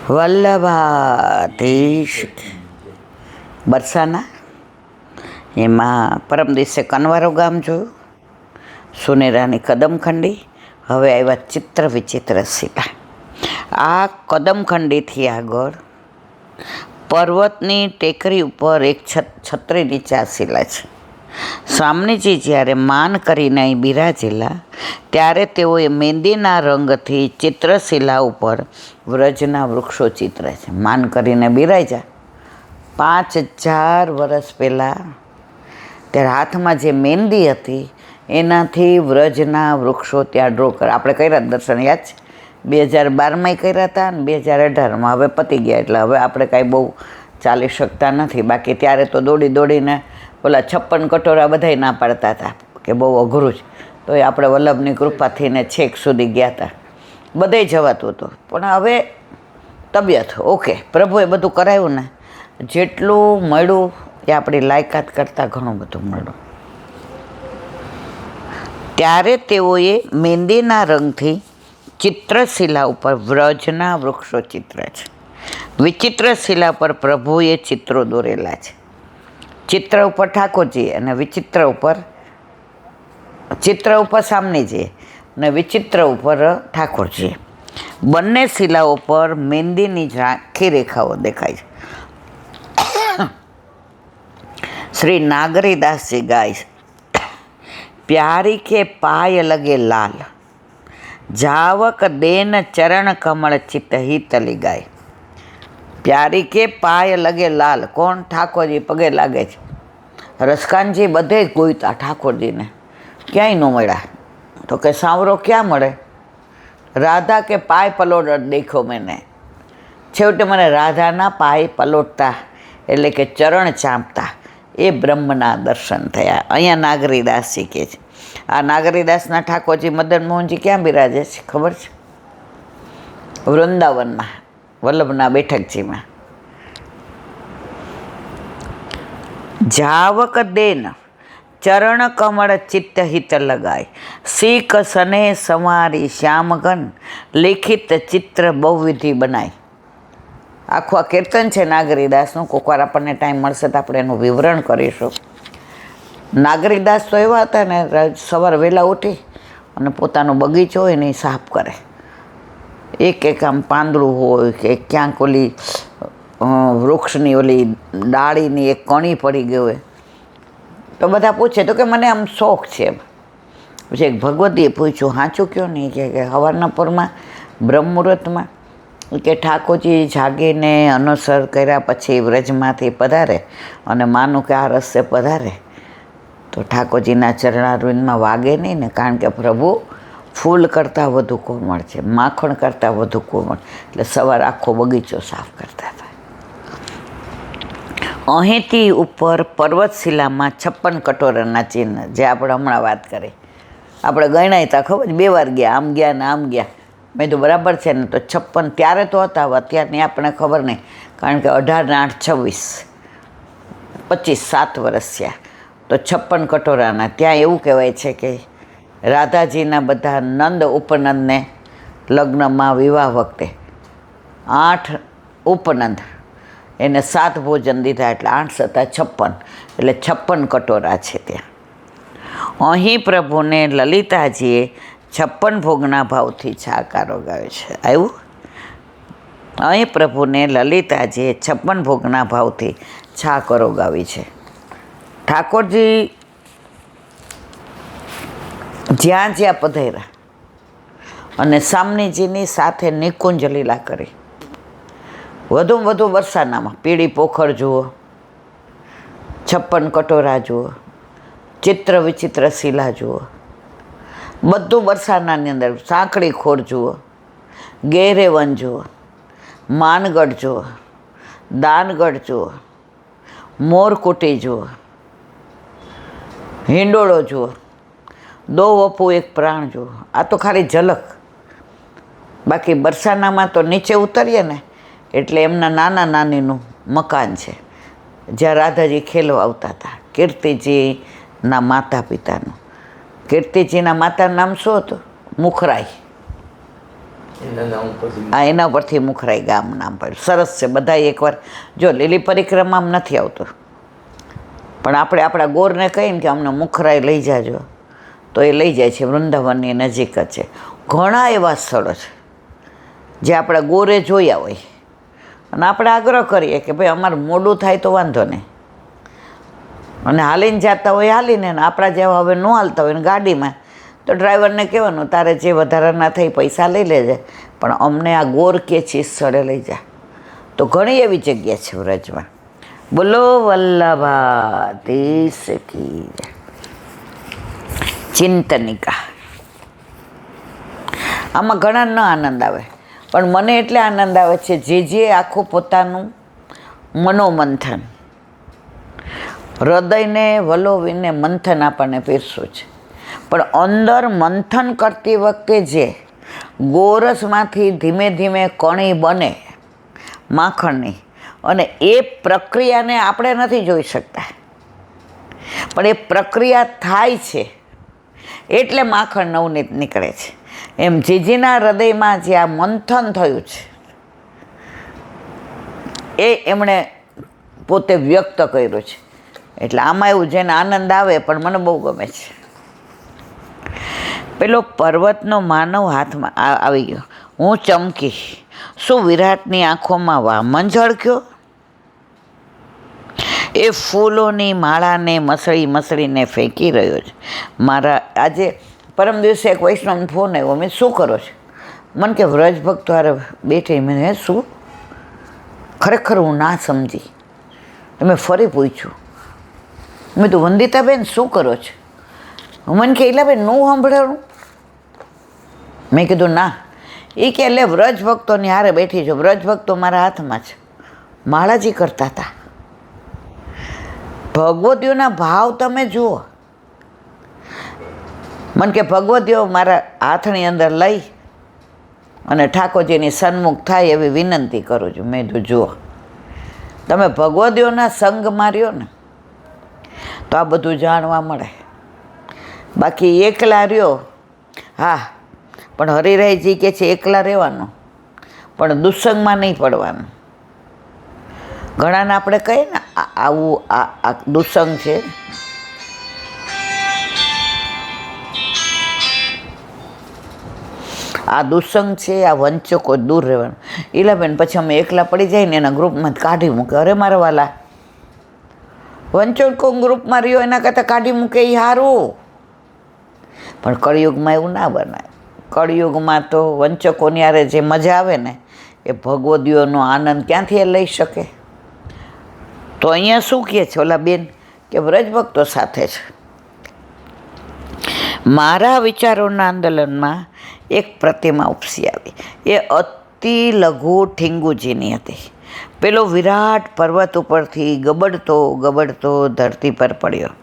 વલ્લભાધીશ બરસાના એમાં પરમ દિવસે કનવારો ગામ જોયું, સુનેરાની કદમખંડી. હવે આવ્યા ચિત્ર વિચિત્ર શિલા. આ કદમખંડીથી આગળ પર્વતની ટેકરી ઉપર એક છત્રી નીચે આ શિલા છે. સ્વામીજી જ્યારે માન કરીને અહીં બિરાજેલા ત્યારે તેઓએ મહેંદીના રંગથી ચિત્રશિલા ઉપર વ્રજના વૃક્ષો ચિત્ર છે. માન કરીને બિરાજ્યા 5000 વર્ષ પહેલાં ત્યારે હાથમાં જે મહેંદી હતી એનાથી વ્રજના વૃક્ષો ત્યાં ડ્રો કરે. આપણે કર્યા દર્શન યાદ છે, 2012માં કર્યા હતા અને 2018માં. હવે પતી ગયા એટલે હવે આપણે કાંઈ બહુ ચાલી શકતા નથી. બાકી ત્યારે તો દોડી દોડીને ઓલા 56 કટોરા બધાય ના પાડતા હતા કે બહુ અઘરું છે. તો એ આપણે વલ્લભની કૃપાથી ને છેક સુધી ગયા હતા, બધે જવાતું હતું. પણ હવે તબિયત ઓકે, પ્રભુએ બધું કરાવ્યું ને, જેટલું મળ્યું એ આપણી લાયકાત કરતાં ઘણું બધું મળ્યું. ત્યારે તેઓએ મહેંદીના રંગથી ચિત્રશિલા ઉપર વ્રજના વૃક્ષો ચિત્ર છે. વિચિત્ર શિલા પર પ્રભુએ ચિત્રો દોરેલા છે. ચિત્ર ઉપર ઠાકોરજી અને ચિત્ર ઉપર સામનેજી અને વિચિત્ર ઉપર ઠાકોરજી. બંને શિલાઓ પર મહેંદીની ઝાંખી રેખાઓ દેખાય છે. શ્રી નાગરીદાસજી ગાય છે, પ્યારી કે પાય લગે લાલ, જાવક દેન ચરણ કમળ ચિત હિતલી ગાય. પ્યારી કે પાય લગે લાલ, કોણ? ઠાકોરજી પગે લાગે છે. રસકાનજી બધે ગોઈતા ઠાકોરજીને, ક્યાંય ન મળ્યા. તો કે સાવરો ક્યાં મળે? રાધા કે પાય પલોડ દેખ્યો મેને. છેવટે મને રાધાના પાય પલોટતા એટલે કે ચરણ ચાંપતા એ બ્રહ્મના દર્શન થયા. અહીંયા નાગરીદાસજી કહે છે. આ નાગરીદાસના ઠાકોરજી મદન મોહનજી ક્યાં બિરાજે છે ખબર છે? વૃંદાવનમાં, વલ્લભના બેઠકજીમાં. જાવક દેન ચરણ કમળ ચિત્ત હિત લગાય, શીખ સને સમારી શ્યામગન, લેખિત ચિત્ર બહુવિધિ બનાય. આખું આ કીર્તન છે નાગરીદાસનું. કોઈક વાર આપણને ટાઈમ મળશે તો આપણે એનું વિવરણ કરીશું. નાગરીદાસ તો એવા હતા ને, સવાર વહેલા ઉઠી અને પોતાનો બગીચો હોય ને એ સાફ કરે. એક આમ પાંદડું હોય કે ક્યાંક ઓલી વૃક્ષની ઓલી ડાળીની એક કણી પડી ગઈ હોય તો બધા પૂછે તો કે મને આમ શોખ છે. પછી એક ભગવતીએ પૂછ્યું, સાચું કયો નહીં? કે સવારના પરમાં બ્રહ્મ મુહૂર્તમાં કે ઠાકોરજી જાગીને અનુસર કર્યા પછી વ્રજમાંથી પધારે અને માનું કે આ રસ્તે પધારે તો ઠાકોરજીના ચરણારવિંદમાં વાગે નહીં ને, કારણ કે પ્રભુ ફૂલ કરતાં વધુ કોમળ છે, માખણ કરતાં વધુ કોમળ. એટલે સવાર આખો બગીચો સાફ કરતા હતા. અહીંથી ઉપર પર્વતશિલામાં 56 કટોરાના ચિહ્ન, જે આપણે હમણાં વાત કરી. આપણે ગણાય હતા ખબર, 2 વાર ગયા, આમ ગયા ને આમ ગયા. મેં તો બરાબર છે ને? તો 56 ત્યારે તો હતા, અત્યારની આપણે ખબર નહીં, કારણ કે 18 ને 8 26, 7 વર્ષ થયા. તો 56 કટોરાના. ત્યાં એવું કહેવાય છે કે રાધાજીના બધા નંદ ઉપનંદને લગ્નમાં વિવાહ વખતે 8 ઉપનંદ એને 7 ભોજન દીધા, એટલે 8 × 7 = 56, એટલે 56 કટોરા છે ત્યાં. અહીં પ્રભુને લલિતાજીએ 56 ભોગના ભાવથી છાકારો ગાયો છે. આવ્યું? અહીં પ્રભુને લલિતાજીએ 56 ભોગના ભાવથી છાકરો ગાવી છે. ઠાકોરજી જ્યાં જ્યાં પધાર્યા અને સામનેજીની સાથે નિકુંજ લીલા કરી. વધુમાં વધુ વરસાનામાં પીળી પોખર જુઓ, 56 કટોરા જુઓ, ચિત્ર વિચિત્ર શિલા જુઓ, બધું બરસાનાની અંદર. સાંકડી ખોર જુઓ, ગેરેવન જુઓ, માનગઢ જુઓ, દાનગઢ જુઓ, મોરકુટી જુઓ, હિંડોળો જુઓ, દો વપુ એક પ્રાણ જુઓ. આ તો ખાલી ઝલક. બાકી બરસાનામાં તો નીચે ઉતરીએ ને એટલે એમના નાના નાનીનું મકાન છે, જ્યાં રાધાજી ખેલવા આવતા હતા. કીર્તિજીના માતા પિતાનું. કીર્તિજીના માતાનું નામ શું હતું? મુખરાઈ. એના પરથી મુખરાઈ ગામ નામ પડ્યું. સરસ છે. બધા એકવાર જો લીલી પરિક્રમામાં નથી આવતું, પણ આપણે આપણા ગોરને કહીને કે અમને મુખરાઈ લઈ જાજો તો એ લઈ જાય છે. વૃંદાવનની નજીક જ છે. ઘણા એવા સ્થળો છે જે આપણા ગોરે જોયા હોય અને આપણે આગ્રહ કરીએ કે ભાઈ અમારે મોડું થાય તો વાંધો નહીં, અને હાલીને જતા હોય હાલીને, ને આપણા જેવા હવે ન હાલતા હોય ને ગાડીમાં, તો ડ્રાઈવરને કહેવાનું તારે જે વધારાના થઈ પૈસા લઈ લેજે, પણ અમને આ ગોર કે ચીજ સ્થળે લઈ જા. તો ઘણી એવી જગ્યા છે વ્રજમાં. બોલો વલ્લભાધીશ કી જય. ચિંતનિકા. આમાં ઘણા ન આનંદ આવે, પણ મને એટલે આનંદ આવે છે જે આખું પોતાનું મનોમંથન, હૃદયને વલોવીને મંથન આપણને પીરસ્યું છે. પણ અંદર મંથન કરતી વખતે જે ગોરસમાંથી ધીમે ધીમે કણી બને માખણની, અને એ પ્રક્રિયાને આપણે નથી જોઈ શકતા, પણ એ પ્રક્રિયા થાય છે એટલે માખણ નવનીત નીકળે છે. એમ જીજીના હૃદયમાં જે આ મંથન થયું છે એ એમણે પોતે વ્યક્ત કર્યું છે. એટલે આમાં એવું જેને આનંદ આવે, પણ મને બહુ ગમે છે. પેલો પર્વતનો માનવ હાથમાં આવી ગયો, હું ચમકી, શું વિરાટની આંખોમાં વામન ઝળક્યો? એ ફૂલોની માળાને મસળીને ફેંકી રહ્યો છે. મારા આજે પરમ દિવસે એક વૈષ્ણવનો ફોન આવ્યો, મેં શું કરો છો? મને કે વ્રજ ભક્તો હારે બેઠી. મેં શું? ખરેખર હું ના સમજી. મેં ફરી પૂછ્યું, મેં તો વંદિતાબેન શું કરો છો? મને કે એલાબેન નું સાંભળ્યું? મેં કીધું ના. એ કે એટલે વ્રજ ભક્તોની હારે બેઠી છો. વ્રજ ભક્તો મારા હાથમાં છે. માળાજી કરતા હતા. ભગવતીઓના ભાવ તમે જુઓ. મને કે ભગવતીઓ મારા હાથની અંદર લઈ અને ઠાકોરજીની સન્મુખ થાય એવી વિનંતી કરું છું. મેં તો જુઓ, તમે ભગવતીઓના સંગ માર્યો ને તો આ બધું જાણવા મળે. બાકી એકલા રહ્યો, હા, પણ હરિરાયજી કે છે એકલા રહેવાનું, પણ દુસ્સંગમાં નહીં પડવાનું. ઘણાને આપણે કહીએ ને આવું આ દુસ્સંગ છે. આ દુસ્સંગ છે, આ વંચકો દૂર રહેવાનું. ઈલાબેન પછી અમે એકલા પડી જાય ને એના ગ્રુપમાં કાઢી મૂકે. અરે મારા વાલા, વંચકો ગ્રુપમાં રહ્યો એના કરતાં કાઢી મૂકે એ સારું. પણ કળિયુગમાં એવું ના બનાય. કળિયુગમાં તો વંચકોની યારે જે મજા આવે ને એ ભગવદીઓનો આનંદ ક્યાંથી એ લઈ શકે? તો અહીંયા શું કહે છે ઓલા બેન કે વ્રજભક્તો સાથે છે. મારા વિચારોના આંદોલનમાં એક પ્રતિમા ઉપસી આવી. એ અતિ લઘુ ઠીંગુજીની હતી. પેલો વિરાટ પર્વત ઉપરથી ગબડતો ધરતી પર પડ્યો.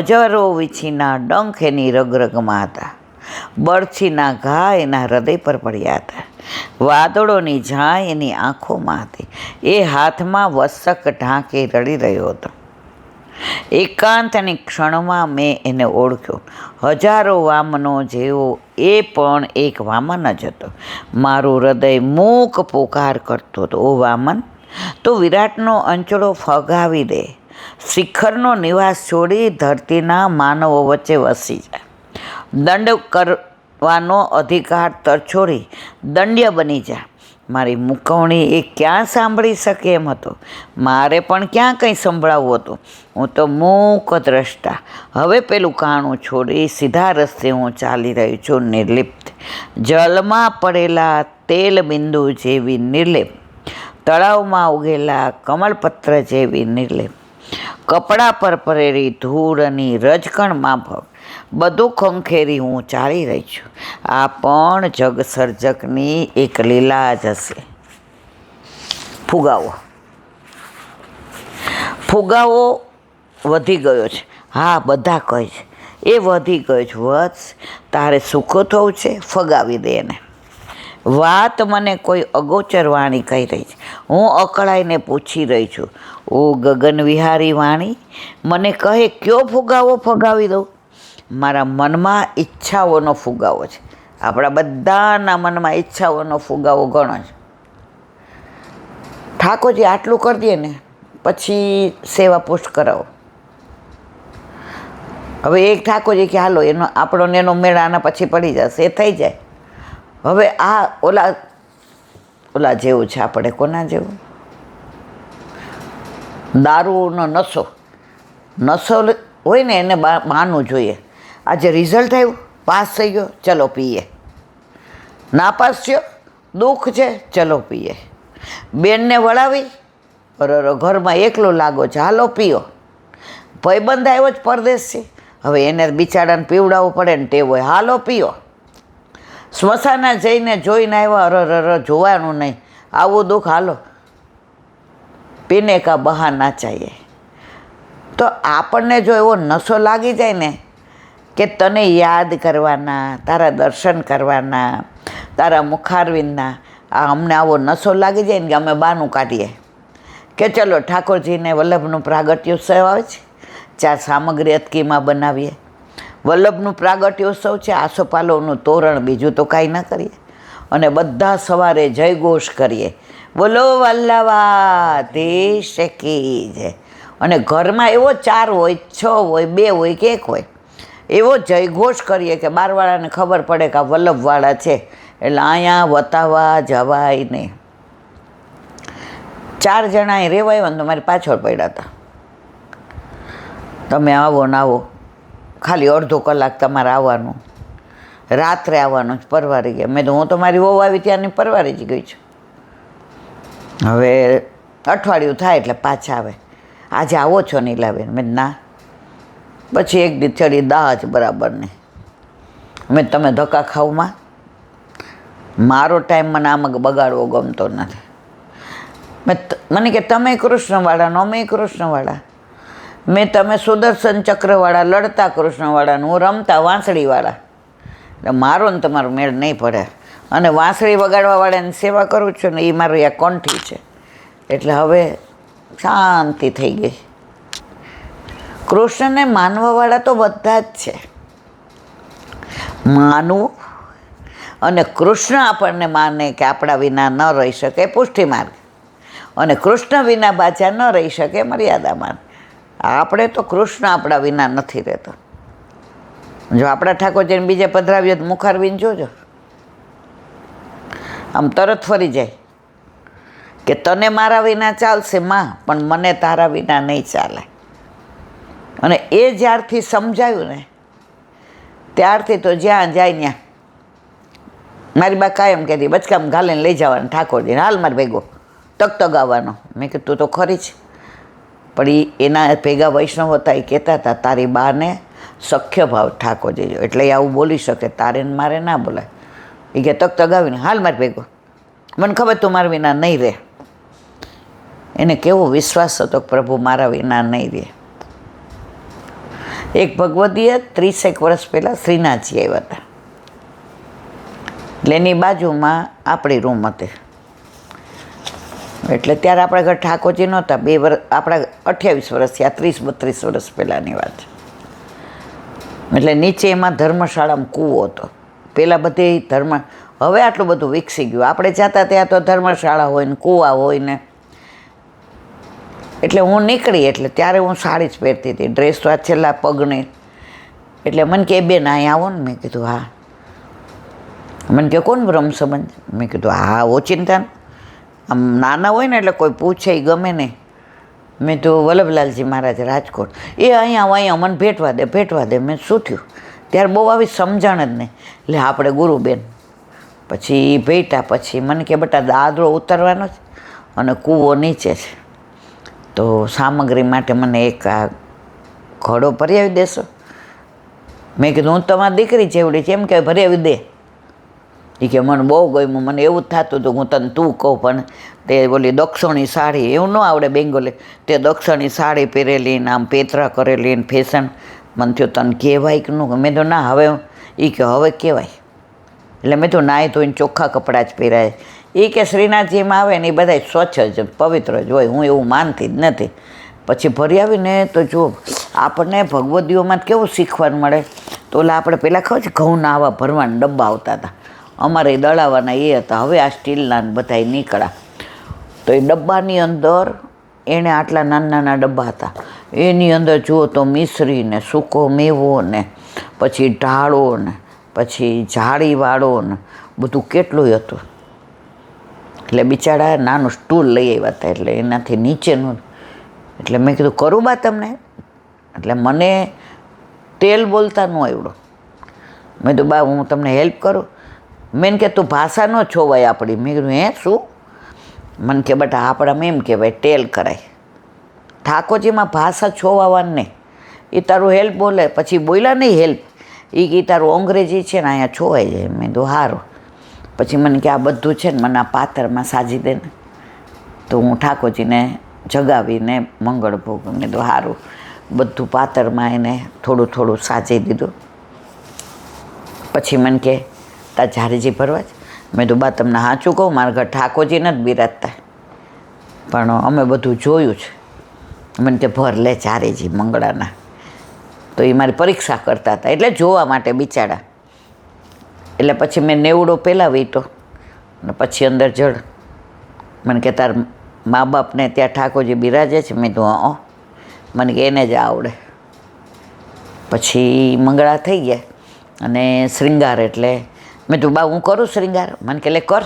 હજારો વીછીના ડંખ એની રગરગમાં હતા. બળછીના ઘા એના હૃદય પર પડ્યા હતા. વાદળોની ઝાંય એની આંખોમાં હતી. એ હાથમાં વસક ઢાંકી રડી રહ્યો હતો. એકાંતની ક્ષણમાં મેં એને ઓળખ્યો. હજારો વામનો જેવો એ પણ એક વામન જ હતો. મારું હૃદય મૂક પોકાર કરતો હતો, ઓ વામન, તો વિરાટનો અંચળો ફગાવી દે. શિખરનો નિવાસ છોડી ધરતીના માનવો વચ્ચે વસી જાય. દંડ કરવાનો અધિકાર તરછોડી દંડ્ય બની જા. મારી મુકવણી એ ક્યાં સાંભળી શકે એમ હતો. મારે પણ ક્યાં કંઈ સંભળાવવું હતું. હું તો મૂક દ્રષ્ટા. હવે પેલું કાણું છોડી સીધા રસ્તે હું ચાલી રહ્યો છું, નિર્લિપ્ત, જલમાં પડેલા તેલ બિંદુ જેવી નિર્લેપ, તળાવમાં ઉગેલા કમળપત્ર જેવી નિર્લેપ, કપડા પર પડેલી ધૂળની રજકણ માફક બધું ખંખેરી હું ચાલી રહી છું. આ પણ જગ સર્જકની એક લીલા જ હશે. ફુગાવો વધી ગયો છે. હા, બધા કહે છે એ વધી ગયો છે. વત્સ, તારે સુખો થવું છે, ફગાવી દે એને. વાત મને કોઈ અગોચર વાણી કહી રહી છે. હું અકળાઈને પૂછી રહી છું, ઓ ગગન વિહારી વાણી, મને કહે કયો ફુગાવો ફગાવી દઉં? મારા મનમાં ઈચ્છાઓનો ફુગાવો છે. આપણા બધાના મનમાં ઈચ્છાઓનો ફુગાવો ઘણો છે. ઠાકોરજી આટલું કરી દે ને પછી સેવા પુષ્ટ કરાવો. હવે એક ઠાકોરજી કે હાલો એનો આપણો ને એનો મેળ આના પછી પડી જશે, એ થઈ જાય. હવે આ ઓલા જેવું છે, આપણે કોના જેવું, દારૂનો નશો હોય ને એને માનવું જોઈએ. આજે રિઝલ્ટ આવ્યું, પાસ થઈ ગયો, ચલો પીએ. નાપાસ થયો, દુઃખ છે, ચલો પીએ. બેનને વળાવી, ઘરમાં એકલો લાગો છે, હાલો પીઓ. ભાઈબંધ આવ્યો જ પરદેશથી, હવે એને બિચારાને પીવડાવવું પડે ને ટેવ હોય, હાલો પીઓ. સ્મશાના જઈને જોઈને આવ્યા, જોવાનું નહીં, આવું દુઃખ, હાલો પીને કા બહાના ચાહીએ. તો આપણને જો એવો નશો લાગી જાય ને કે તને યાદ કરવાના, તારા દર્શન કરવાના, તારા મુખારવિંદના, અમને આવો નશો લાગી જાય ને કે અમે બાનું કાઢીએ કે ચલો ઠાકોરજીને વલ્લભનું પ્રાગટ્યોત્સવ આવે છે, 4 સામગ્રી અટકીમાં બનાવીએ. વલ્લભનું પ્રાગટ્યોત્સવ છે, આસોપાલવનું તોરણ, બીજું તો કાંઈ ન કરીએ. અને બધા સવારે જયઘોષ કરીએ, બોલો વલ્લભાધીશ કી જય. અને ઘરમાં એવો 4 હોય, 6 હોય, 2 હોય કે 1 હોય, એવો જયઘોષ કરીએ કે બારવાળાને ખબર પડે કે આ વલ્લભવાળા છે, એટલે અહીંયા વતાવા જવાય નહીં. 4 જણા અહીં રહેવાય ને તો મારી પાછળ પડ્યા હતા, તમે આવો ને આવો, ખાલી અડધો કલાક તમારે આવવાનું, રાત્રે આવવાનું જ, પરવારી ગયા. મેં તો હું તો મારી વહુ આવી ત્યાંની પરવારી જ ગઈ છું. હવે અઠવાડિયું થાય એટલે પાછા આવે, આજે આવો છો નીલાબેન? મેં ના. પછી એક દી ચડી દાજ બરાબર નહીં. મેં તમે ધક્કા ખાવમાં, મારો ટાઈમ મને આમાં બગાડવો ગમતો નથી. મને કે તમે કૃષ્ણવાળા ને અમે કૃષ્ણવાળા. મેં તમે સુદર્શન ચક્રવાળા, લડતા કૃષ્ણવાળા ને હું રમતા વાંસળીવાળા. એટલે મારો ને તમારો મેળ નહીં પડે. અને વાંસળી વગાડવાવાળાની સેવા કરું છું ને એ મારું આ કંઠી છે. એટલે હવે શાંતિ થઈ ગઈ. કૃષ્ણને માનવાવાળા તો બધા જ છે. માનવું અને કૃષ્ણ આપણને માને કે આપણા વિના ન રહી શકે, પુષ્ટિ માર્ગ. અને કૃષ્ણ વિના બાચા ન રહી શકે, મર્યાદા માર્ગ. આપણે તો કૃષ્ણ આપણા વિના નથી રહેતો. જો આપણા ઠાકોરજીને બીજે પધરાવ્યો તો મુખારબીન જોજો, આમ તરત ફરી જાય કે તને મારા વિના ચાલશે માં, પણ મને તારા વિના નહીં ચાલે. અને એ જ્યારથી સમજાયું ને ત્યારથી તો જ્યાં જાય ત્યાં મારી બા કાયમ કહેતી, બચકામ ઘાલીને લઈ જવાનું ઠાકોરજીને, હાલ મારે ભેગો તગતગાવાનો. મેં કીધું તું તો ખરી જ. પણ એના ભેગા વૈષ્ણવ હતા, એ કહેતા હતા તારી બાને સખ્ય ભાવ ઠાકોરજી જો, એટલે એ આવું બોલી શકે, તારે મારે ના બોલાય. એ કે તગતગાવીને હાલ મારે ભેગો, મને ખબર તું મારા વિના નહીં રહે. એને કેવો વિશ્વાસ હતો કે પ્રભુ મારા વિના નહીં રહે. એક ભગવદીએ 30 વર્ષ પહેલાં શ્રીનાથજી આવ્યા હતા, એટલે એની બાજુમાં આપણી રૂમ હતી. એટલે ત્યારે આપણા ઘર ઠાકોરજી નહોતા. 2 વર્ષ, આપણા 28 વર્ષ થયા, 30-32 વર્ષ પહેલાંની વાત છે. એટલે નીચે એમાં ધર્મશાળામાં કૂવો હતો. પહેલાં બધે હવે આટલું બધું વિકસી ગયું. આપણે જતા ત્યાં તો ધર્મશાળા હોય ને કૂવા હોય ને. એટલે હું નીકળી, એટલે ત્યારે હું સાડી જ પહેરતી હતી, ડ્રેસ તો આ છેલ્લા પગની. એટલે મને કે બેન અહીં આવો ને. મેં કીધું હા. મને કે કોણ બ્રહ્મ સંબંધ? મેં કીધું હા, ઓચિંતા. આમ નાના હોય ને એટલે કોઈ પૂછે એ ગમે નહીં. મેં તો વલ્લભલાલજી મહારાજ રાજકોટ, એ અહીંયા મને ભેટવા દે. મેં શું થયું? ત્યારે બહુ આવી સમજણ જ નહીં. એટલે આપણે ગુરુબેન. પછી ભેટા. પછી મને કે બેટા દાદરો ઉતરવાનો છે અને કૂવો નીચે છે, તો સામગ્રી માટે મને એક આ ઘોડો ભરાવી દેશો? મેં કીધું હું તમારી દીકરી જેવડી છે, એમ કે ભરાવી દે. એ કે મને બહુ ગમ્યું, મને એવું જ થતું હતું હું તને તું કહું, પણ તે બોલી દક્ષિણી સાડી, એવું ન આવડે બેંગોલી, તે દક્ષિણી સાડી પહેરેલી ને આમ પેતરા કરેલી ને ફેશન. મને થયું તને કહેવાય કે ન? મેં તો ના, હવે એ કે હવે કહેવાય. એટલે મેં તો નાહી ધોઈને ચોખ્ખા કપડાં જ પહેરાય. એ કે શ્રીનાથજીમાં આવે ને એ બધા સ્વચ્છ જ પવિત્ર જ હોય, હું એવું માનતી જ નથી. પછી ભરી આવીને તો જો આપણને ભગવદીઓમાં કેવું શીખવાનું મળે. તો ઓલા આપણે પહેલાં ખબર છે ઘઉંના આવા ભરવાના ડબ્બા આવતા હતા, અમારે દળાવાના એ હતા, હવે આ સ્ટીલના બધા નીકળ્યા. તો એ ડબ્બાની અંદર એણે આટલા નાના નાના ડબ્બા હતા, એની અંદર જુઓ તો મિશ્રી ને સૂકો મેવો ને પછી ઢાળો ને પછી જાળીવાળો ને બધું કેટલું હતું. એટલે બિચારા નાનું સ્ટૂલ લઈ આવ્યા હતા, એટલે એનાથી નીચેનું. એટલે મેં કીધું કરું બા તમને? એટલે મને તેલ બોલતા ન આવડો. મેં કીધું બા હું તમને હેલ્પ કરું? મેં કે તું ભાષા ન છોવાય આપણી. મેં કીધું હે શું? મને કે બટા આપણામાં એમ કહેવાય ટેલ કરાય. ઠાકોરજીમાં ભાષા છોવાવાની નહીં. એ તારું હેલ્પ બોલે પછી બોલ્યા નહીં હેલ્પ, એ તારું અંગ્રેજી છે ને અહીંયા છોવાઈ જાય. મેં કીધું સારું. પછી મને કે આ બધું છે ને મને આ પાત્રમાં સાજી દે ને, તો હું ઠાકોરજીને જગાવીને મંગળ ભોગ. મેં કીધું સારું. બધું પાત્રમાં એને થોડું થોડું સાજી દીધું. પછી મને કે તાર ઝારીજી ભરવા જ? મેં તો બા તમને સાચું કહું, મારા ઘર ઠાકોરજી નથી બિરાજતા, પણ અમે બધું જોયું છે. મને કે ભર લે ઝારીજી મંગળાના. તો એ મારી પરીક્ષા કરતા હતા, એટલે જોવા માટે બિચારા. એટલે પછી મેં નેવડો પહેલાં વીંટો અને પછી અંદર જળ. મને કે તાર મા બાપને ત્યાં ઠાકોરજી બિરાજે છે? મેં તો મને કે એને જ આવડે. પછી મંગળા થઈ ગયા અને શ્રૃંગાર. એટલે મેં તું બા હું કરું શ્રૃંગાર? મને કે લે કર.